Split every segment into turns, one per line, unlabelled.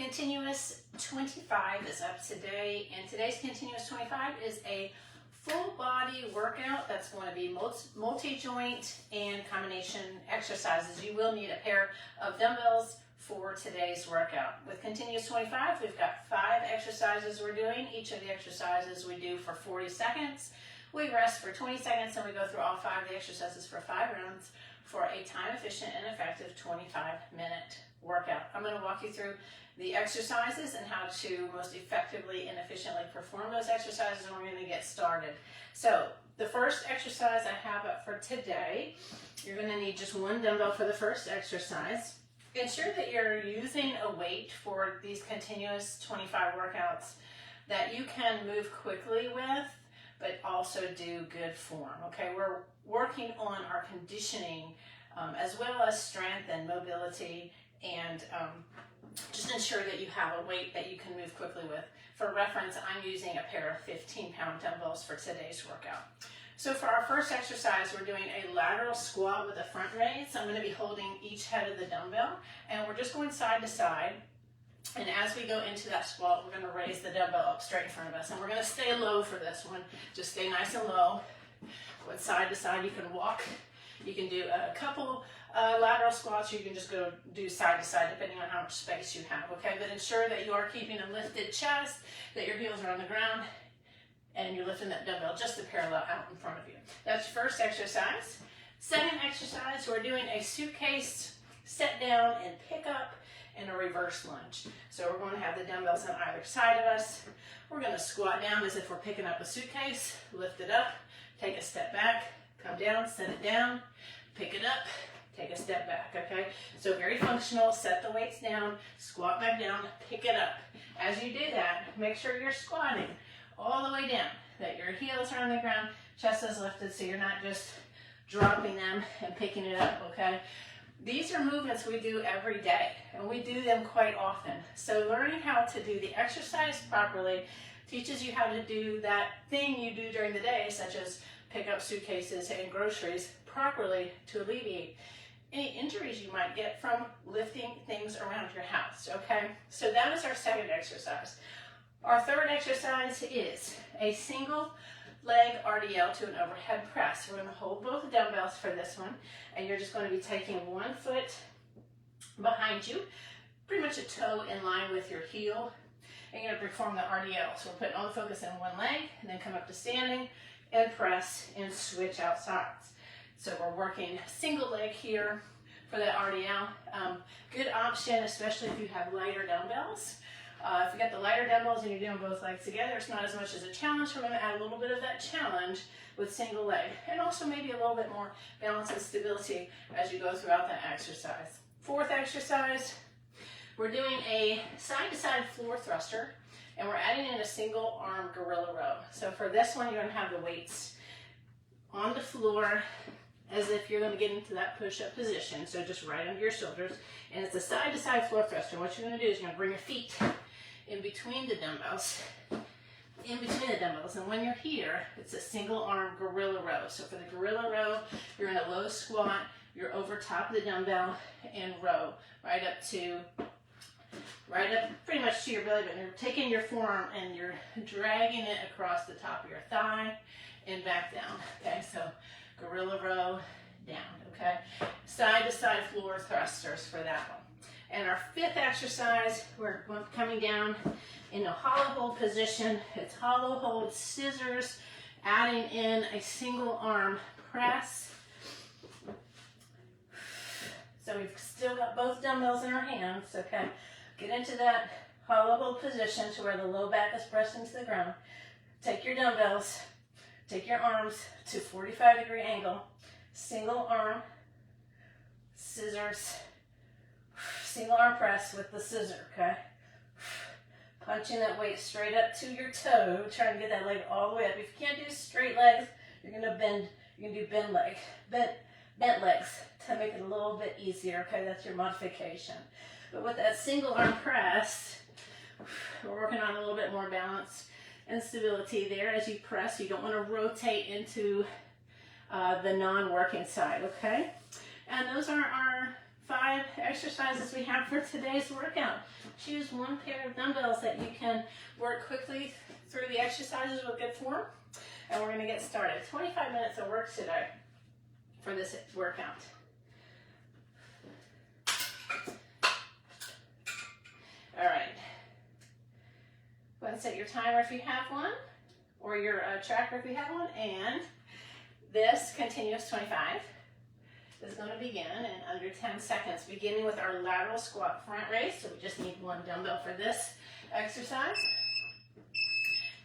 Continuous 25 is up today, and today's Continuous 25 is a full body workout that's going to be multi-joint and combination exercises. You will need a pair of dumbbells for today's workout. With Continuous 25, we've got 5 exercises we're doing. Each of the exercises we do for 40 seconds. We rest for 20 seconds and we go through all 5 of the exercises for 5 rounds for a time-efficient and effective 25-minute workout. I'm going to walk you through the exercises and how to most effectively and efficiently perform those exercises, and we're going to get started. So the first exercise I have up for today, you're going to need just 1 dumbbell for the first exercise. Ensure that you're using a weight for these continuous 25 workouts that you can move quickly with, but also do good form. Okay, we're working on our conditioning as well as strength and mobility, and just ensure that you have a weight that you can move quickly with. For reference, I'm using a pair of 15-pound dumbbells for today's workout. So for our first exercise, we're doing a lateral squat with a front raise. I'm going to be holding each head of the dumbbell, and we're just going side to side. And as we go into that squat, we're going to raise the dumbbell up straight in front of us. And we're going to stay low for this one. Just stay nice and low. With side to side, you can walk. You can do a couple lateral squats. You can just go do side to side depending on how much space you have. Okay, but ensure that you are keeping a lifted chest, that your heels are on the ground, and you're lifting that dumbbell just a parallel out in front of you. That's your first exercise. Second exercise, we're doing a suitcase set down and pick up and a reverse lunge. So we're going to have the dumbbells on either side of us. We're going to squat down as if we're picking up a suitcase, lift it up, take a step back, come down, set it down, pick it up, take a step back, okay? So very functional, set the weights down, squat back down, pick it up. As you do that, make sure you're squatting all the way down, that your heels are on the ground, chest is lifted, so you're not just dropping them and picking it up, okay? These are movements we do every day, and we do them quite often. So learning how to do the exercise properly teaches you how to do that thing you do during the day, such as pick up suitcases and groceries properly to alleviate any injuries you might get from lifting things around your house, okay? So that is our second exercise. Our third exercise is a single leg RDL to an overhead press. We're going to hold both dumbbells for this one, and you're just going to be taking one foot behind you, pretty much a toe in line with your heel, and you're going to perform the RDL. So we're putting all the focus in one leg, and then come up to standing, and press, and switch out sides. So we're working single leg here for that RDL. Good option, especially if you have lighter dumbbells. If you got the lighter dumbbells and you're doing both legs together, it's not as much as a challenge. We're going to add a little bit of that challenge with single leg, and also maybe a little bit more balance and stability as you go throughout that exercise. Fourth exercise, we're doing a side-to-side floor thruster, and we're adding in a single arm gorilla row. So for this one, you're going to have the weights on the floor as if you're going to get into that push-up position, so just right under your shoulders. And it's a side-to-side floor thruster. What you're going to do is you're going to bring your feet in between the dumbbells, and when you're here, it's a single arm gorilla row. So for the gorilla row, you're in a low squat, you're over top of the dumbbell and row right up pretty much to your belly button. You're taking your forearm and you're dragging it across the top of your thigh and back down. Okay, so gorilla row down, okay? Side to side floor thrusters for that one. And our fifth exercise, we're coming down in a hollow hold position. It's hollow hold scissors, adding in a single arm press. So we've still got both dumbbells in our hands, okay? Get into that hollow hold position to where the low back is pressed into the ground. Take your dumbbells, take your arms to 45-degree angle, single arm, scissors, single arm press with the scissor, okay? Punching that weight straight up to your toe, trying to get that leg all the way up. If you can't do straight legs, you're gonna bend, you can do bent legs to make it a little bit easier, okay? That's your modification. But with that single arm press, we're working on a little bit more balance and stability there as you press. You don't want to rotate into the non-working side, okay? And those are our 5 exercises we have for today's workout. Choose one pair of dumbbells that you can work quickly through the exercises with good form. And we're going to get started. 25 minutes of work today for this workout. All right. Go ahead and set your timer if you have one, or your tracker if you have one. And this continuous 25 is going to begin in under 10 seconds, beginning with our lateral squat front raise. So we just need one dumbbell for this exercise.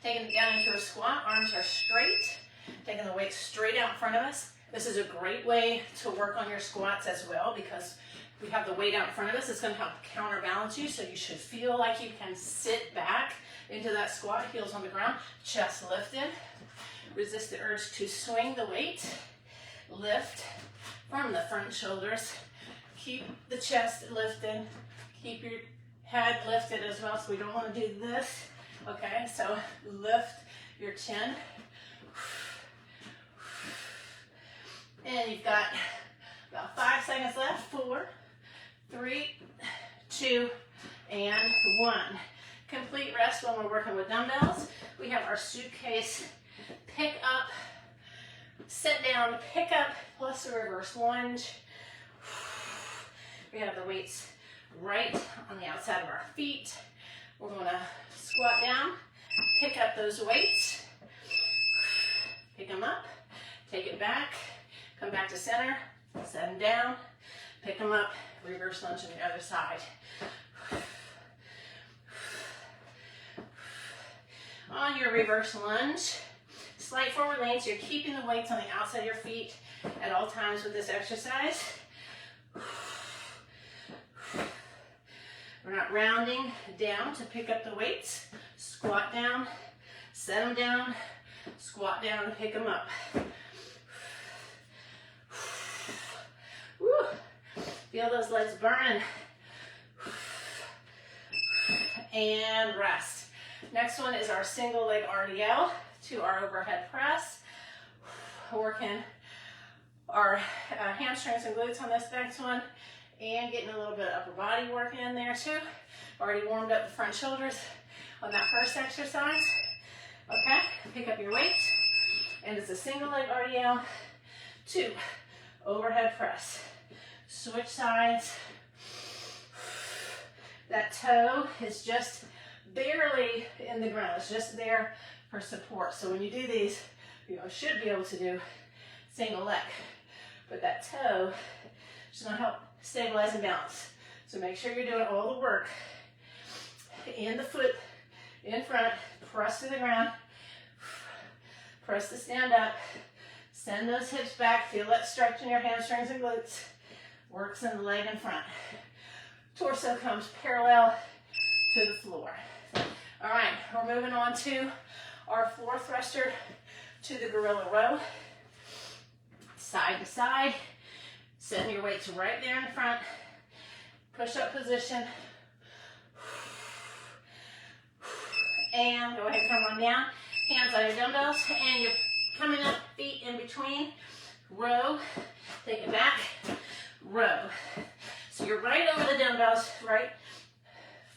Taking it down into a squat, arms are straight, taking the weight straight out in front of us. This is a great way to work on your squats as well, because we have the weight out in front of us. It's going to help counterbalance you, so you should feel like you can sit back into that squat, heels on the ground, chest lifted. Resist the urge to swing the weight. Lift from the front shoulders. Keep the chest lifted. Keep your head lifted as well, so we don't want to do this. Okay, so lift your chin. And you've got about 5 seconds left. 4, 3, 2, and 1. Complete rest when we're working with dumbbells. We have our suitcase pick up, sit down, pick up, plus a reverse lunge. We have the weights right on the outside of our feet. We're going to squat down, pick up those weights, pick them up, take it back, come back to center, set them down, pick them up, reverse lunge on the other side. On your reverse lunge, slight forward lean, so you're keeping the weights on the outside of your feet at all times with this exercise. We're not rounding down to pick up the weights. Squat down, set them down, squat down, pick them up. Woo. Feel those legs burning. And rest. Next one is our single leg RDL to our overhead press. Working our hamstrings and glutes on this next one, and getting a little bit of upper body work in there too. Already warmed up the front shoulders on that first exercise. Okay, pick up your weights, and it's a single leg RDL to overhead press. Switch sides. That toe is just barely in the ground. It's just there for support. So when you do these, you should be able to do single leg. But that toe is going to help stabilize and balance. So make sure you're doing all the work in the foot, in front, press to the ground, press to stand up, send those hips back, feel that stretch in your hamstrings and glutes, works in the leg in front. Torso comes parallel to the floor. All right, we're moving on to our floor thruster to the gorilla row. Side to side, setting your weights right there in front. Push-up position. And go ahead and come on down. Hands on your dumbbells, and you're coming up, feet in between. Row, take it back, row. So you're right over the dumbbells, right?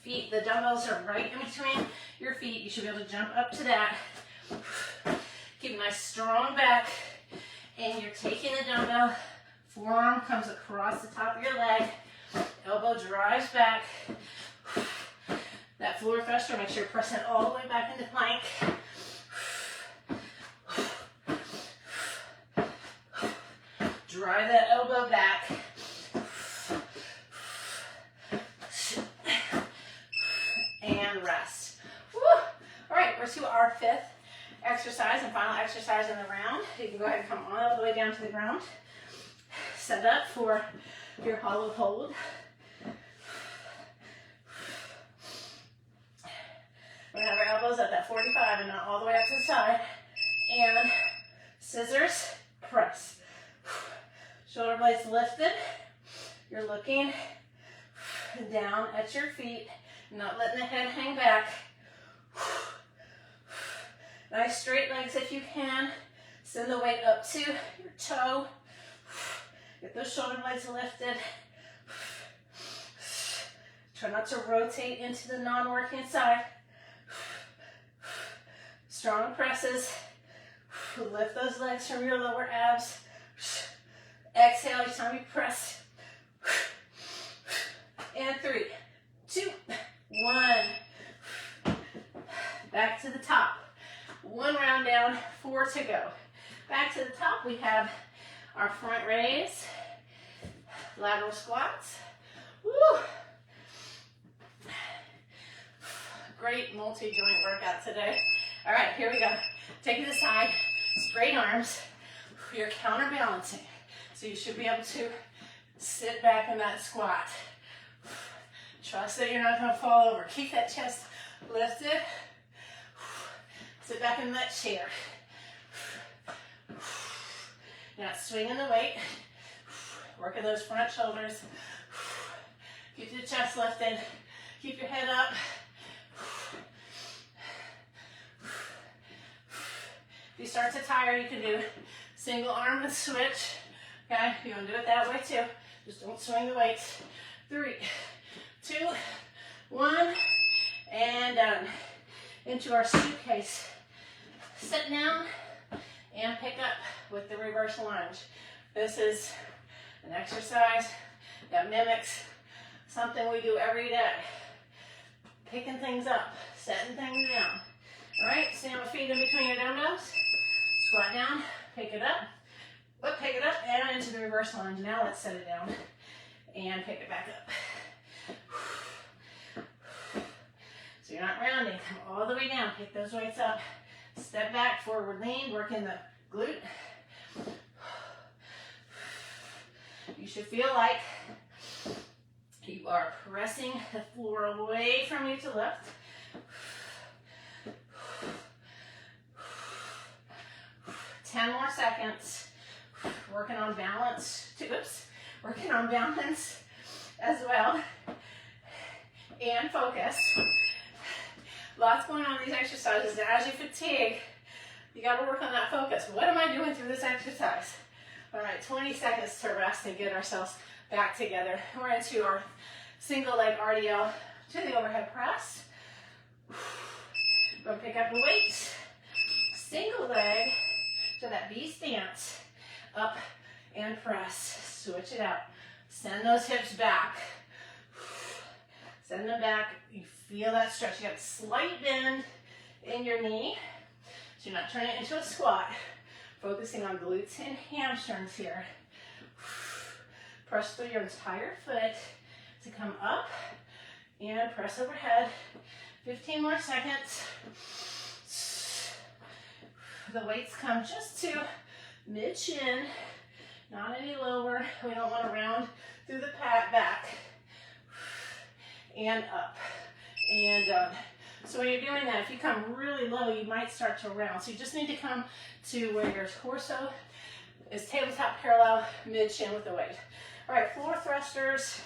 Feet, the dumbbells are right in between your feet. You should be able to jump up to that. Keep a nice strong back, and you're taking the dumbbell. Forearm comes across the top of your leg. Elbow drives back. That floor thruster, make sure you're pressing all the way back into plank. Drive that elbow back. And rest. Woo. All right, we're to our 5th exercise and final exercise in the round. You can go ahead and come all the way down to the ground. Set up for your hollow hold. We're going to have our elbows at that 45 and not all the way up to the side. And scissors, press. Shoulder blades lifted. You're looking down at your feet, not letting the head hang back. Nice straight legs if you can. Send the weight up to your toe. Get those shoulder blades lifted. Try not to rotate into the non-working side. Strong presses. Lift those legs from your lower abs. Exhale each time you press. And 3, 2, 1. Back to the top. 1 round down, 4 to go. Back to the top, we have our front raise, lateral squats. Woo! Great multi-joint workout today. All right, here we go. Take it to the side, straight arms. You're counterbalancing. So you should be able to sit back in that squat. Trust that you're not going to fall over. Keep that chest lifted. Sit back in that chair. You're not swinging the weight. Working those front shoulders. Keep your chest lifted. Keep your head up. If you start to tire, you can do single arm and switch. Okay, you want to do it that way too. Just don't swing the weights. 3, 2, 1, and done. Into our suitcase. Sit down and pick up with the reverse lunge. This is an exercise that mimics something we do every day. Picking things up, setting things down. All right, stand with feet in between your dumbbells. Squat down, pick it up, but pick it up and into the reverse lunge. Now let's set it down and pick it back up. So you're not rounding, come all the way down, pick those weights up. Step back, forward lean, work in the glute. You should feel like you are pressing the floor away from you to lift. 10 more seconds. Working on balance. Oops. Working on balance as well. And focus. Lots going on in these exercises. As you fatigue, you got to work on that focus. What am I doing through this exercise? All right, 20 seconds to rest and get ourselves back together. We're into our single leg RDL to the overhead press. Go pick up the weights. Single leg to that V stance. Up and press. Switch it out. Send those hips back. Send them back. You feel that stretch. You got a slight bend in your knee. So you're not turning it into a squat. Focusing on glutes and hamstrings here. Press through your entire foot to come up and press overhead. 15 more seconds. The weights come just to mid-chin, not any lower. We don't want to round through the back. And up and down. So when you're doing that, if you come really low, you might start to round. So you just need to come to where your torso is tabletop parallel, mid-chin with the weight. All right, floor thrusters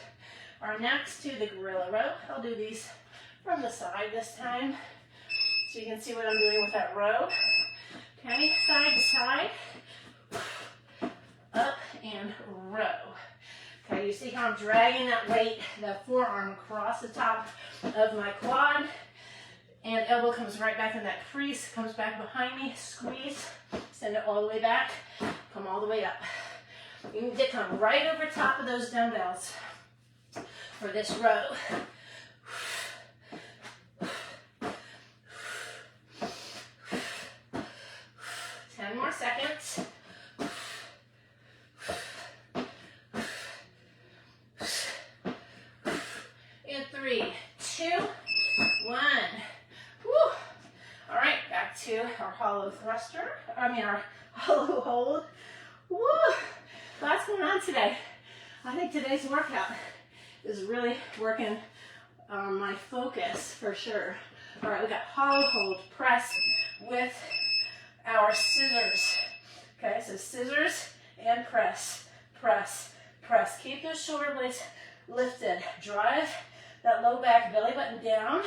are next to the gorilla row. I'll do these from the side this time so you can see what I'm doing with that row. Okay, side to side, up and row. Okay, you see how I'm dragging that weight, that forearm across the top of my quad, and elbow comes right back in that crease, comes back behind me, squeeze, send it all the way back, come all the way up. You need to come right over top of those dumbbells for this row. More seconds. And 3, 2, 1. Woo. All right, back to our hollow thruster. Our hollow hold. Woo. Lots going on today. I think today's workout is really working on my focus for sure. All right, we got hollow hold press with our scissors. Okay, so scissors and press, press, press. Keep those shoulder blades lifted. Drive that low back belly button down.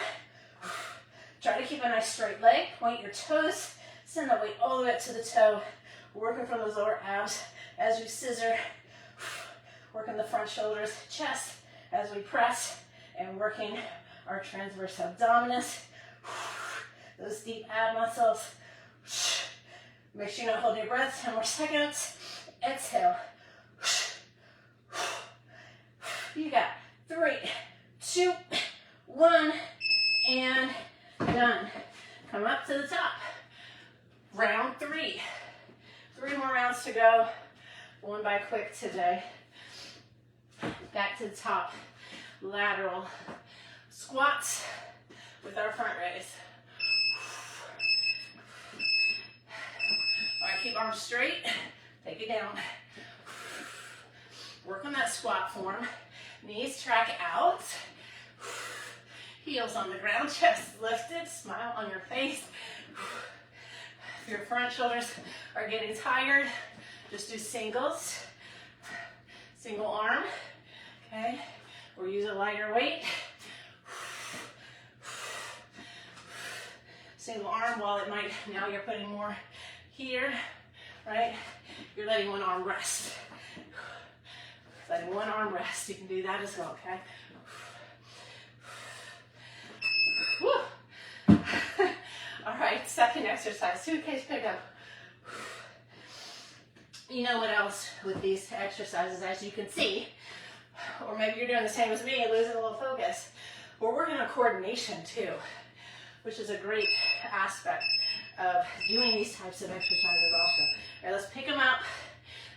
Try to keep a nice straight leg. Point your toes. Send the weight all the way up to the toe. Working from those lower abs as we scissor. Working the front shoulders, chest as we press and working our transverse abdominis, those deep ab muscles. Make sure you don't hold your breath. 10 more seconds. Exhale. You got 3, 2, 1, and done. Come up to the top. Round 3. 3 more rounds to go. Going by quick today. Back to the top. Lateral squats with our front raise. All right, keep arms straight. Take it down. Work on that squat form. Knees track out. Heels on the ground, chest lifted. Smile on your face. If your front shoulders are getting tired, just do singles. Single arm, okay? Or use a lighter weight. Single arm, while it might, now you're putting more here, right? You're letting one arm rest. Letting one arm rest. You can do that as well, okay? Whew. All right, second exercise, suitcase pickup. You know what else with these exercises, as you can see, or maybe you're doing the same as me and losing a little focus, we're working on coordination too, which is a great aspect of doing these types of exercises also. All right, let's pick them up.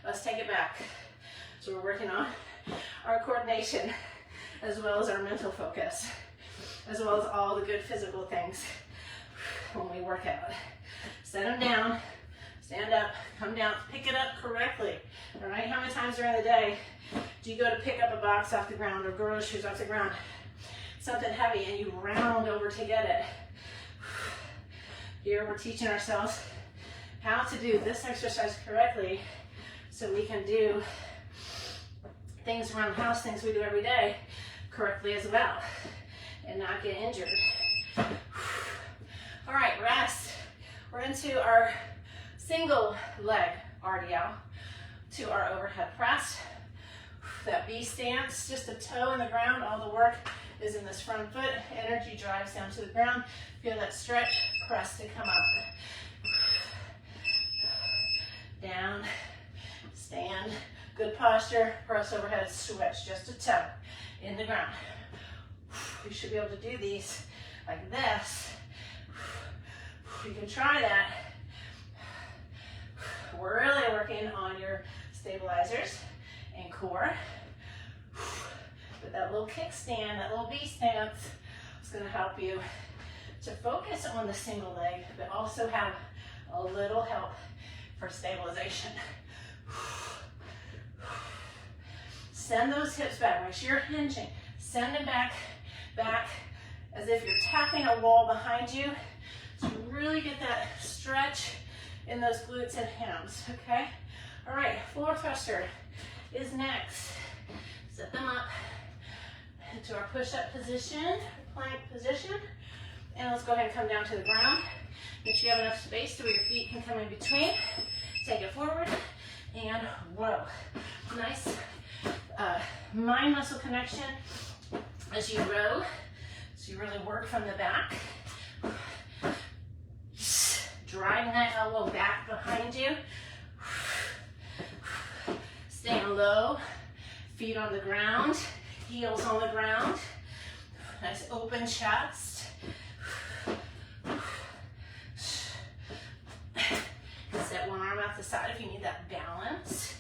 Let's take it back. So we're working on our coordination as well as our mental focus, as well as all the good physical things when we work out. Set them down. Stand up, come down, pick it up correctly. All right, how many times during the day do you go to pick up a box off the ground or groceries off the ground, something heavy, and you round over to get it? Here we're teaching ourselves how to do this exercise correctly so we can do things around the house, things we do every day, correctly as well and not get injured. All right, rest. We're into our single leg RDL to our overhead press. That B stance, just a toe in the ground. All the work is in this front foot. Energy drives down to the ground. Feel that stretch, press to come up. Down, stand, good posture, press overhead, switch, just a toe in the ground. You should be able to do these like this. You can try that. We're really working on your stabilizers and core. But that little kickstand, that little V stance is going to help you to focus on the single leg, but also have a little help for stabilization. Send those hips back. Make sure you're hinging. Send them back, back, as if you're tapping a wall behind you. So you really get that stretch in those glutes and hams, okay? All right, floor thruster is next. Set them up into our push-up position, plank position, and let's go ahead and come down to the ground. Make sure you have enough space so your feet can come in between. Take it forward and row. Nice mind muscle connection as you row. So you really work from the back. Driving that elbow back behind you. Staying low. Feet on the ground. Heels on the ground. Nice open chest. Set one arm out the side if you need that balance.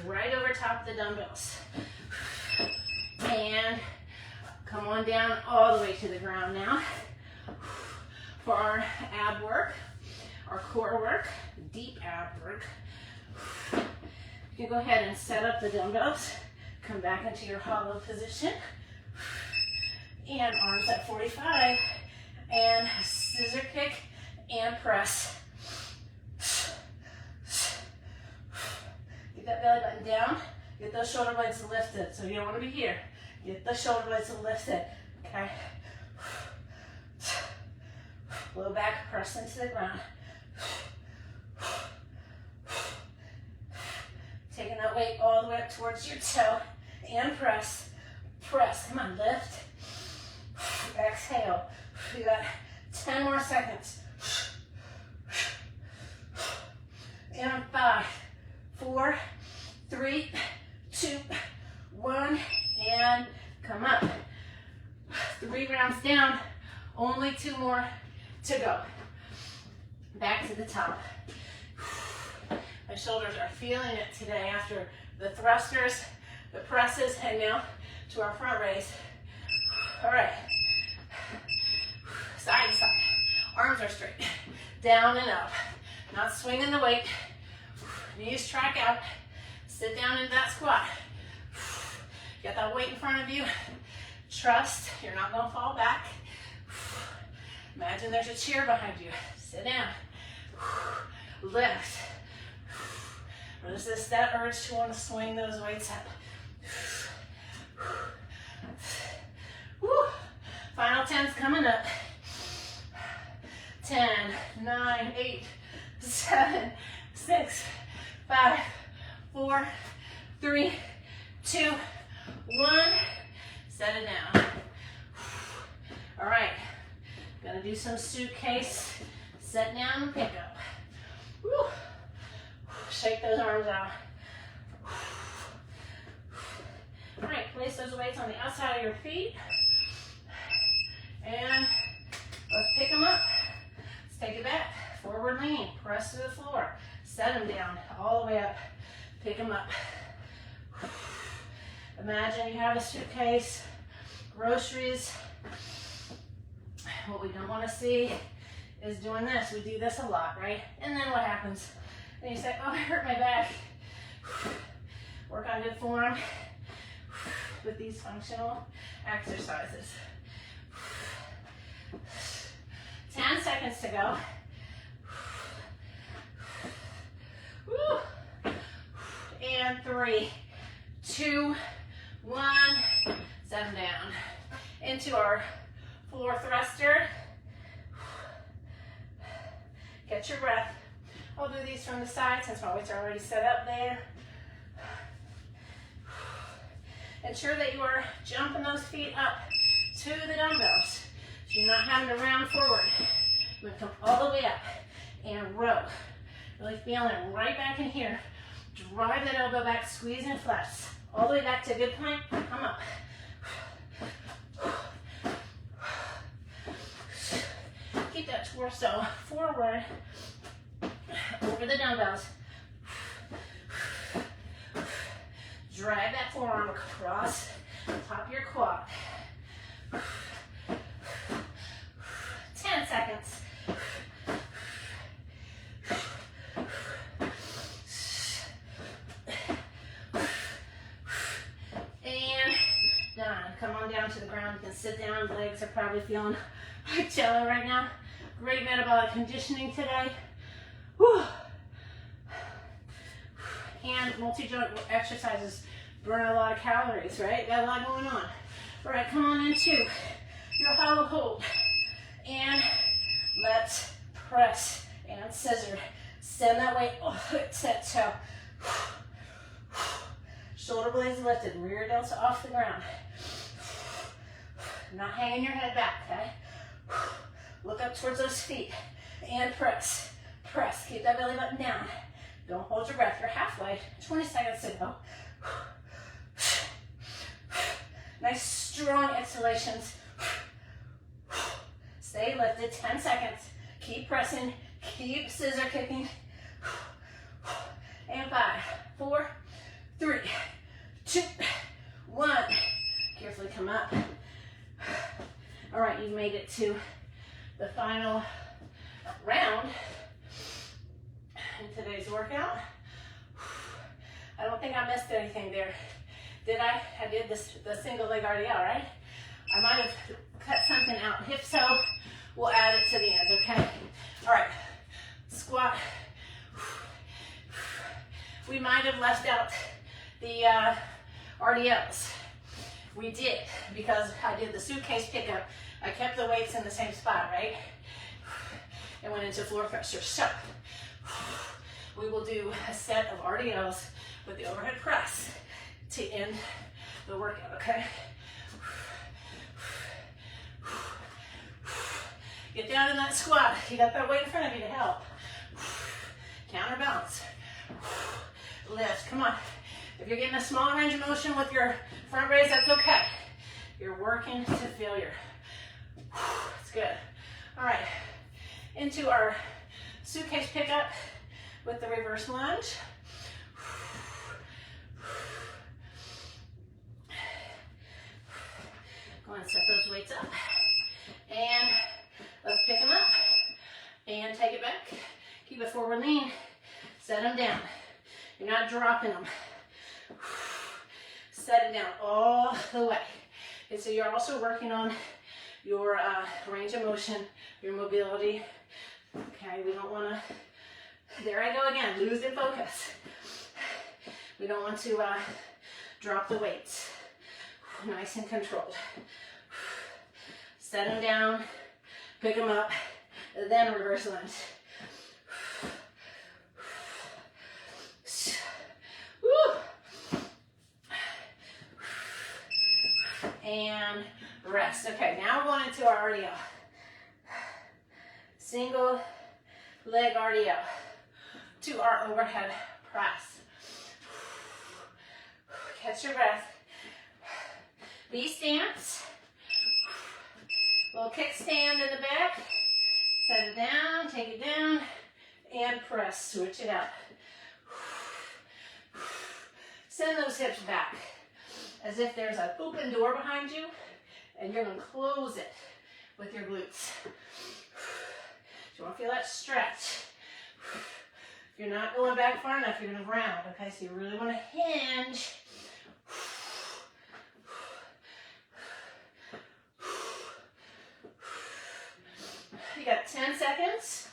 Right over top of the dumbbells. And come on down all the way to the ground now for our ab work, our core work, deep ab work. You can go ahead and set up the dumbbells. Come back into your hollow position. And arms at 45. And scissor kick and press. Get that belly button down. Get those shoulder blades lifted. So you don't want to be here. Get the shoulder blades lifted. Okay. Blow back, press into the ground. Taking that weight all the way up towards your toe and press, press. Come on, lift. Exhale. You got 10 more seconds. And 5, 4, 3, 2, 1, and come up. 3 rounds down, only 2 more to go. Back to the top. My shoulders are feeling it today after the thrusters, the presses, and now to our front raise. All right. Side to side. Arms are straight. Down and up. Not swinging the weight. Knees track out. Sit down into that squat. Get that weight in front of you. Trust you're not going to fall back. Imagine there's a chair behind you. Sit down. Lift. Resist that urge to want to swing those weights up. Woo. Final 10's coming up. 10, 9, 8, 7, 6, 5, 4, 3, 2, 1. Set it down. All right. Gonna do some suitcase. Set down and pick up. Woo. Shake those arms out. All right, place those weights on the outside of your feet. And let's pick them up. Let's take it back. Forward lean, press to the floor. Set them down, all the way up. Pick them up. Imagine you have a suitcase, groceries. What we don't want to see is doing this. We do this a lot, right? And then what happens? Then you say, oh, I hurt my back. Work on good form with these functional exercises. 10 seconds to go. Woo. And 3, 2, 1. Set them down. Into our floor thruster. Get your breath. I'll do these from the side since my weights are already set up there. Ensure that you are jumping those feet up to the dumbbells. So you're not having to round forward. You're going to come all the way up and row. Really feeling it right back in here. Drive that elbow back, squeeze and flex. All the way back to good plank. Come up. Keep that torso forward over the dumbbells. Drag that forearm across the top of your quad. 10 seconds. And done. Come on down to the ground. You can sit down. Legs are probably feeling like jello right now. Great metabolic conditioning today. Whew. And multi-joint exercises burn a lot of calories, right? Got a lot going on. All right, come on into your hollow hold. And let's press and scissor. Send that weight all the way to that toe. Shoulder blades lifted, rear delts off the ground. Not hanging your head back, okay? Look up towards those feet and press. Press. Keep that belly button down. Don't hold your breath. You're halfway. 20 seconds to go. Nice strong exhalations. Stay lifted. 10 seconds. Keep pressing. Keep scissor kicking. And 5, 4, 3, 2, 1. Carefully come up. All right, you've made it to the final round in today's workout. I don't think I missed anything there. Did I? I did the single leg RDL, right? I might have cut something out. If so, we'll add it to the end, okay? All right, squat. We might have left out the RDLs. We did, because I did the suitcase pickup. I kept the weights in the same spot, right? And went into floor thrusters. So, we will do a set of RDLs with the overhead press to end the workout, okay? Get down in that squat. You got that weight in front of you to help. Counterbalance. Lift, come on. If you're getting a small range of motion with your front raise, that's okay. You're working to failure. It's good. All right, into our suitcase pickup with the reverse lunge. Go ahead and set those weights up. And let's pick them up. And take it back. Keep it forward lean. Set them down. You're not dropping them. Set it down all the way. And so you're also working on your range of motion, your mobility. Okay, we don't want to, there I go again, lose in focus. We don't want to drop the weights. Nice and controlled. Set them down, pick them up, then reverse lunge. And rest. Okay, now we're going into our RDL. Single leg RDL to our overhead press. Catch your breath. V stance. Little kickstand in the back. Set it down, take it down, and press. Switch it up. Send those hips back as if there's an open door behind you, and you're going to close it with your glutes. You want to feel that stretch. If you're not going back far enough, you're going to round. Okay, so you really want to hinge. You got 10 seconds.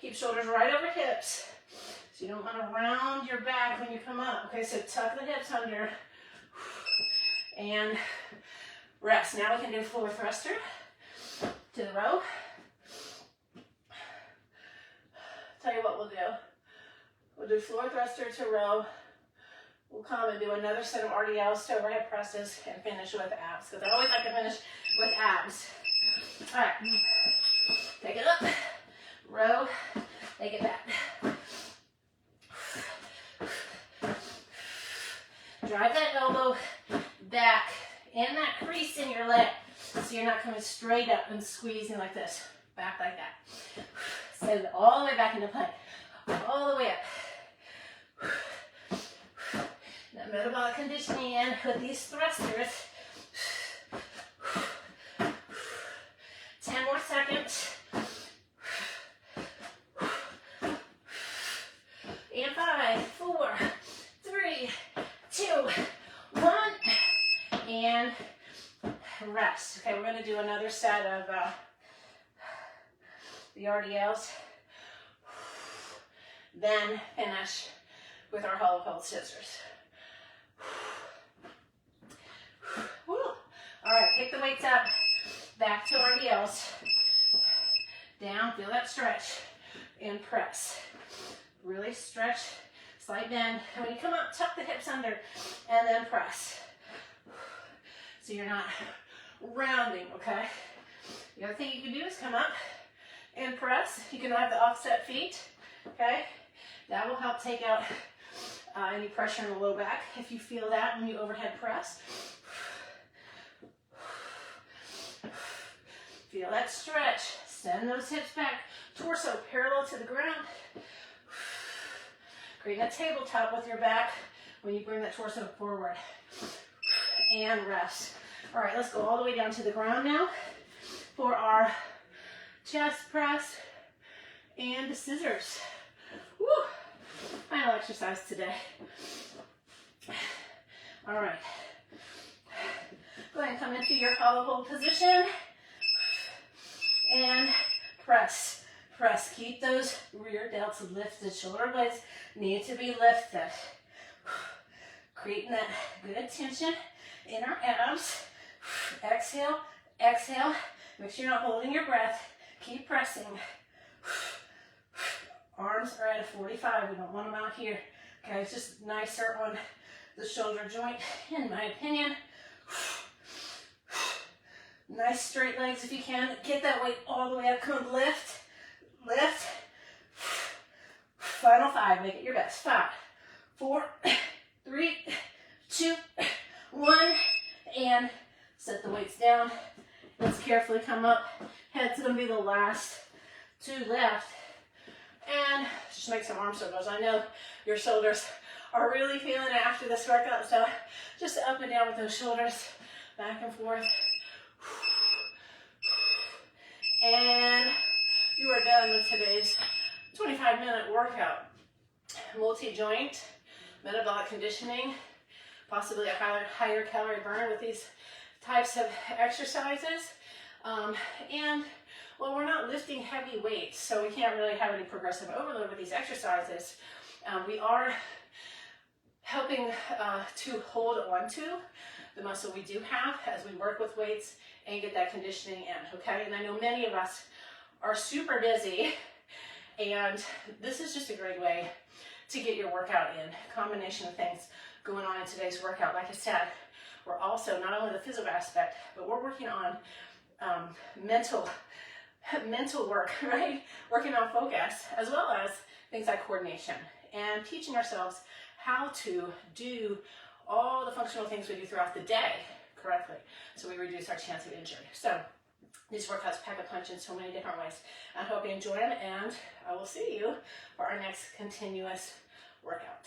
Keep shoulders right over hips. So you don't want to round your back when you come up. Okay, so tuck the hips under and rest. Now we can do floor thruster to the row. Tell you what we'll do. We'll do floor thruster to row. We'll come and do another set of RDLs to overhead presses and finish with abs, because I always like to finish with abs. All right, take it up, row, take it back. Drive that elbow back in that crease in your leg, so you're not coming straight up and squeezing like this, back like that. Send it all the way back into plank, all the way up. That metabolic conditioning in with these thrusters. 10 more seconds. And 5, 4, 3, 2, 1. And rest. Okay, we're going to do another set of the RDLs. Then finish with our hollow hold scissors. Woo. All right, pick the weights up. Back to RDLs. Down, feel that stretch. And press. Really stretch, slight bend. And when you come up, tuck the hips under and then press. So you're not rounding, okay? The other thing you can do is come up and press. You can have the offset feet, okay? That will help take out any pressure in the low back if you feel that when you overhead press. Feel that stretch. Send those hips back. Torso parallel to the ground. Create a tabletop with your back when you bring that torso forward. And rest. All right, let's go all the way down to the ground now for our chest press and the scissors. Woo! Final exercise today. All right. Go ahead and come into your hollow hold position. And press. Press. Keep those rear delts lifted. Shoulder blades need to be lifted. Creating that good tension in our abs. Exhale, exhale. Make sure you're not holding your breath. Keep pressing. Arms are at a 45. We don't want them out here. Okay, it's just nicer on the shoulder joint, in my opinion. Nice straight legs if you can. Get that weight all the way up. Come on, lift, lift. Final 5, make it your best. 5, 4, 3, 2, 1, and set the weights down. Let's carefully come up. Head's gonna be the last 2 left. And just make some arm circles. I know your shoulders are really feeling it after this workout, so just up and down with those shoulders, back and forth. And you are done with today's 25-minute workout. Multi-joint, metabolic conditioning, possibly a higher calorie burn with these types of exercises. And well, we're not lifting heavy weights, so we can't really have any progressive overload with these exercises. We are helping to hold on to the muscle we do have as we work with weights and get that conditioning in, okay? And I know many of us are super busy, and this is just a great way to get your workout in. Combination of things going on in today's workout. Like I said, we're also, not only the physical aspect, but we're working on mental work, right? Working on focus, as well as things like coordination, and teaching ourselves how to do all the functional things we do throughout the day correctly, so we reduce our chance of injury. So these workouts pack a punch in so many different ways. I hope you enjoy them, and I will see you for our next continuous workout.